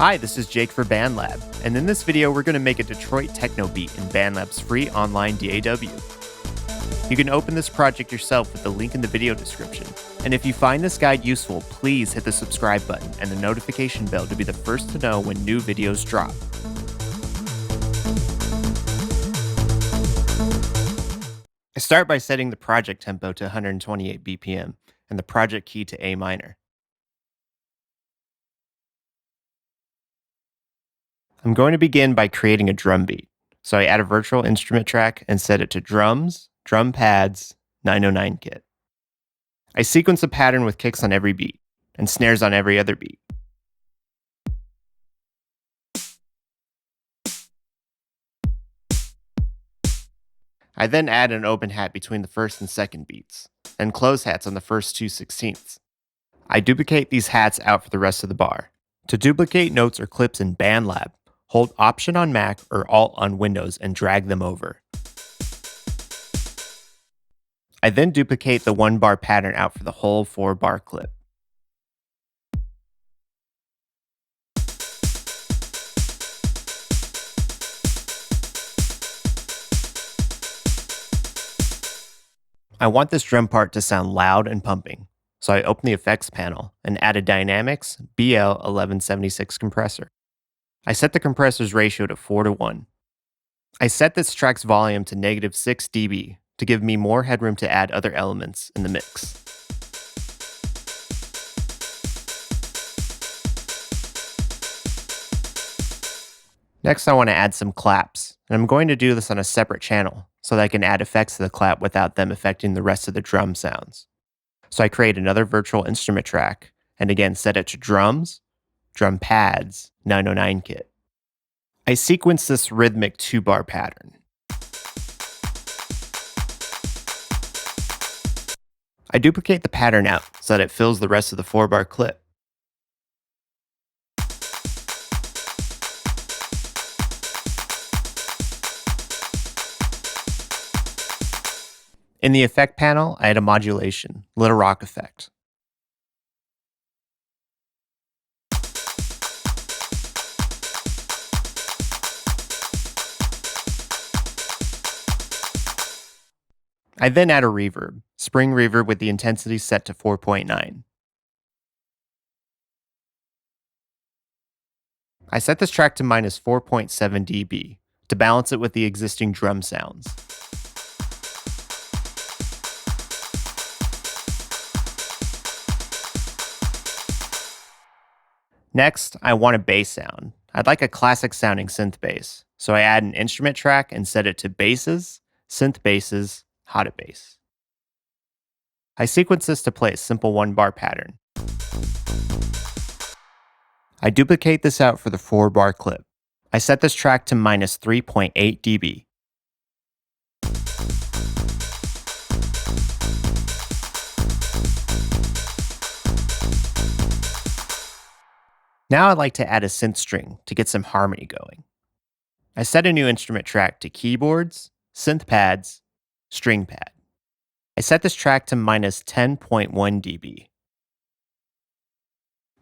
Hi, this is Jake for BandLab, and in this video we're going to make a Detroit techno beat in BandLab's free online DAW. You can open this project yourself with the link in the video description, and if you find this guide useful, please hit the subscribe button and the notification bell to be the first to know when new videos drop. I start by setting the project tempo to 128 BPM and the project key to A minor. I'm going to begin by creating a drum beat. So I add a virtual instrument track and set it to drums, drum pads, 909 kit. I sequence a pattern with kicks on every beat and snares on every other beat. I then add an open hat between the first and second beats, and close hats on the first 2/16. I duplicate these hats out for the rest of the bar. To duplicate notes or clips in BandLab, hold Option on Mac or Alt on Windows and drag them over. I then duplicate the 1-bar pattern out for the whole 4-bar clip. I want this drum part to sound loud and pumping, so I open the effects panel and add a Dynamics BL1176 compressor. I set the compressor's ratio to 4:1. I set this track's volume to -6 dB to give me more headroom to add other elements in the mix. Next, I want to add some claps, and I'm going to do this on a separate channel so that I can add effects to the clap without them affecting the rest of the drum sounds. So I create another virtual instrument track, and again set it to drums, drum pads, 909 kit. I sequence this rhythmic 2-bar pattern. I duplicate the pattern out so that it fills the rest of the 4-bar clip. In the effect panel, I add a modulation, Little Rock effect. I then add a reverb, spring reverb with the intensity set to 4.9. I set this track to -4.7 dB to balance it with the existing drum sounds. Next, I want a bass sound. I'd like a classic sounding synth bass, so I add an instrument track and set it to basses, synth basses, hot at bass. I sequence this to play a simple 1-bar pattern. I duplicate this out for the 4-bar clip. I set this track to -3.8 dB. Now I'd like to add a synth string to get some harmony going. I set a new instrument track to keyboards, synth pads, string pad. I set this track to -10.1 dB.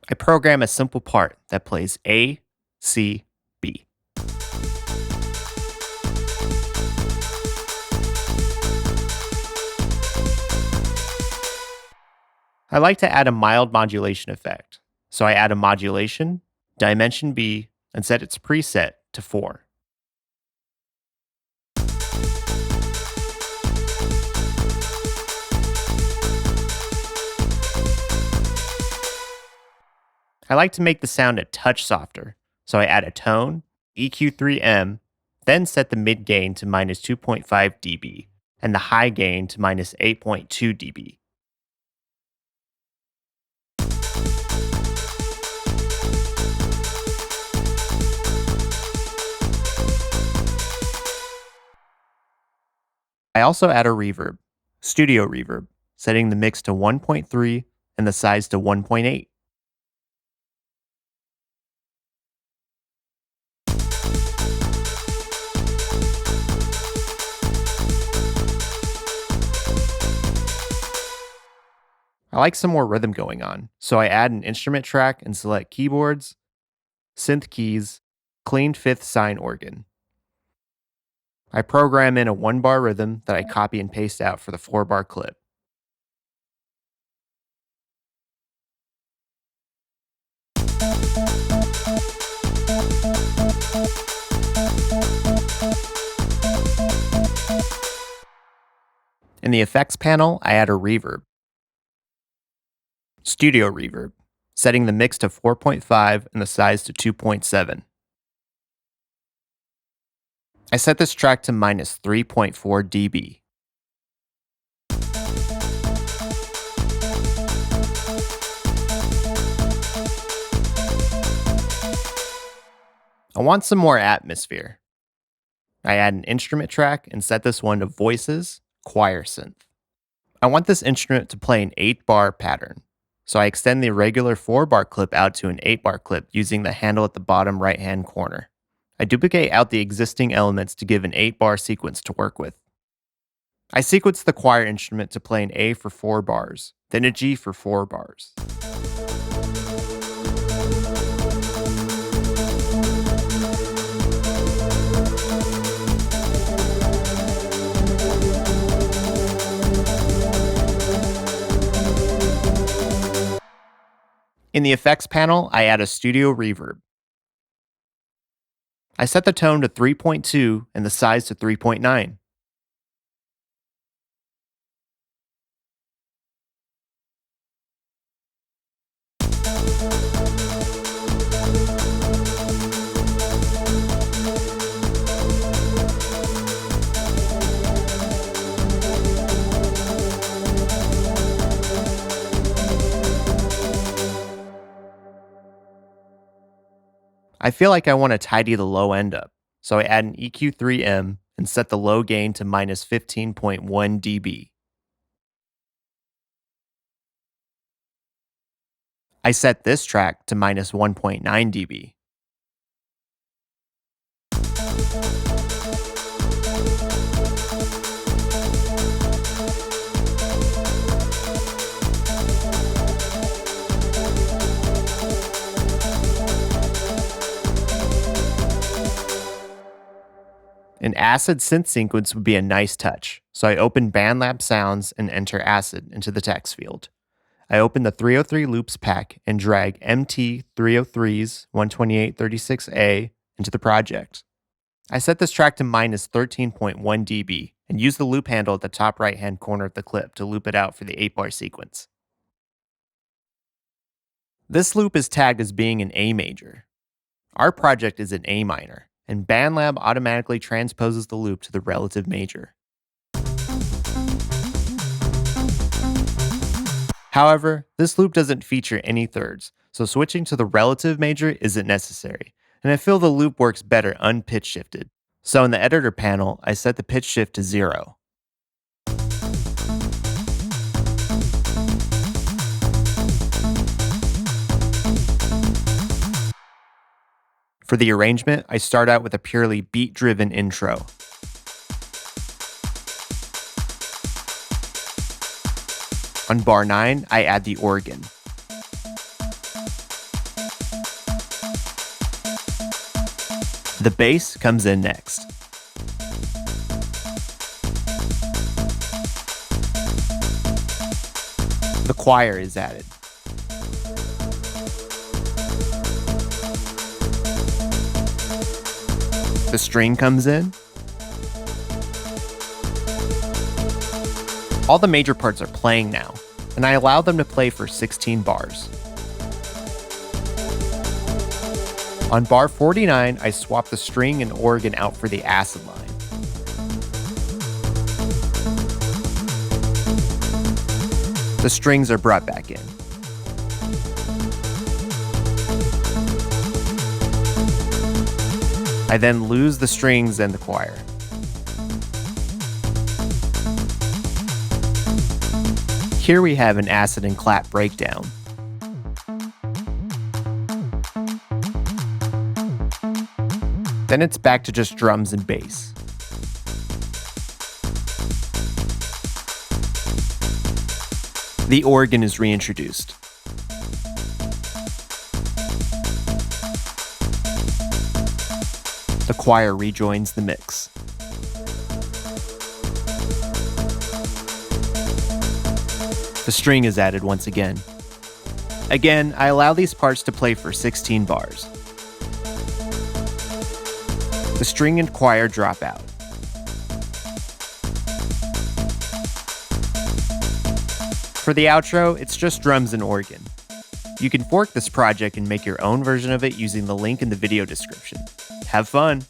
I program a simple part that plays A, C, B. I like to add a mild modulation effect, so I add a modulation, dimension B, and set its preset to 4. I like to make the sound a touch softer, so I add a tone, EQ3M, then set the mid gain to -2.5 dB and the high gain to -8.2 dB. I also add a reverb, studio reverb, setting the mix to 1.3 and the size to 1.8. I like some more rhythm going on, so I add an instrument track and select keyboards, synth keys, clean fifth sine organ. I program in a 1-bar rhythm that I copy and paste out for the 4-bar clip. In the effects panel, I add a reverb. Studio reverb, setting the mix to 4.5 and the size to 2.7. I set this track to minus 3.4 dB. I want some more atmosphere. I add an instrument track and set this one to voices, choir synth. I want this instrument to play an 8-bar pattern, so I extend the regular 4-bar clip out to an 8-bar clip using the handle at the bottom right-hand corner. I duplicate out the existing elements to give an 8-bar sequence to work with. I sequence the choir instrument to play an A for 4 bars, then a G for 4 bars. In the effects panel, I add a studio reverb. I set the tone to 3.2 and the size to 3.9. I feel like I want to tidy the low end up, so I add an EQ3M and set the low gain to minus 15.1 dB. I set this track to minus 1.9 dB. An acid synth sequence would be a nice touch, so I open BandLab's sounds and enter acid into the text field. I open the 303 loops pack and drag MT303's 12836A into the project. I set this track to minus 13.1 dB and use the loop handle at the top right-hand corner of the clip to loop it out for the 8-bar sequence. This loop is tagged as being an A major. Our project is in A minor, and BandLab automatically transposes the loop to the relative major. However, this loop doesn't feature any thirds, so switching to the relative major isn't necessary, and I feel the loop works better unpitch shifted. So in the editor panel, I set the pitch shift to 0. For the arrangement, I start out with a purely beat-driven intro. On bar 9, I add the organ. The bass comes in next. The choir is added. The string comes in. All the major parts are playing now, and I allow them to play for 16 bars. On bar 49, I swap the string and organ out for the acid line. The strings are brought back in. I then lose the strings and the choir. Here we have an acid and clap breakdown. Then it's back to just drums and bass. The organ is reintroduced. choir rejoins the mix. The string is added once again. Again, I allow these parts to play for 16 bars. The string and choir drop out. For the outro, it's just drums and organ. You can fork this project and make your own version of it using the link in the video description. Have fun!